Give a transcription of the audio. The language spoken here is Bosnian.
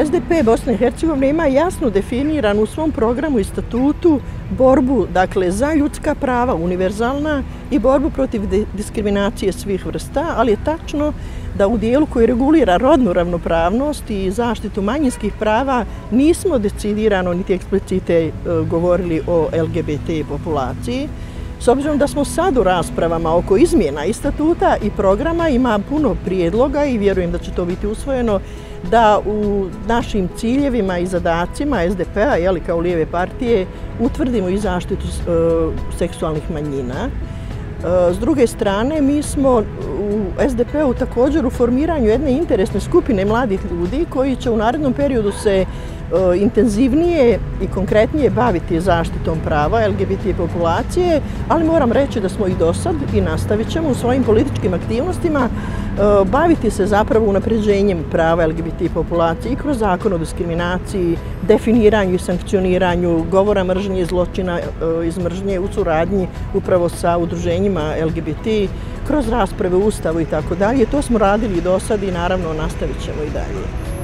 SDP Bosne i Hercegovine ima jasno definiranu u svom programu i statutu borbu, dakle, za ljudska prava, univerzalna, i borbu protiv diskriminacije svih vrsta, ali je tačno da u dijelu koji regulira rodnu ravnopravnost i zaštitu manjinskih prava nismo decidirano niti eksplicite govorili o LGBT populaciji. S obzirom da smo sad u raspravama oko izmjena i statuta i programa, ima puno prijedloga i vjerujem da će to biti usvojeno, da u našim ciljevima i zadacima SDP-a, kao lijeve partije, utvrdimo i zaštitu seksualnih manjina. S druge strane, mi smo u SDP-u također u formiranju jedne interesne skupine mladih ljudi koji će u narednom periodu se intenzivnije i konkretnije baviti zaštitom prava LGBT populacije, ali moram reći da smo i dosad i nastavit ćemo u svojim političkim aktivnostima baviti se zapravo unapređenjem prava LGBT populacije i kroz zakon o diskriminaciji, definiranju i sankcioniranju govora mržnje i zločina iz mržnje u suradnji upravo sa udruženjima LGBT, kroz rasprave u Ustavu i tako dalje. To smo radili i dosad i naravno nastavit ćemo i dalje.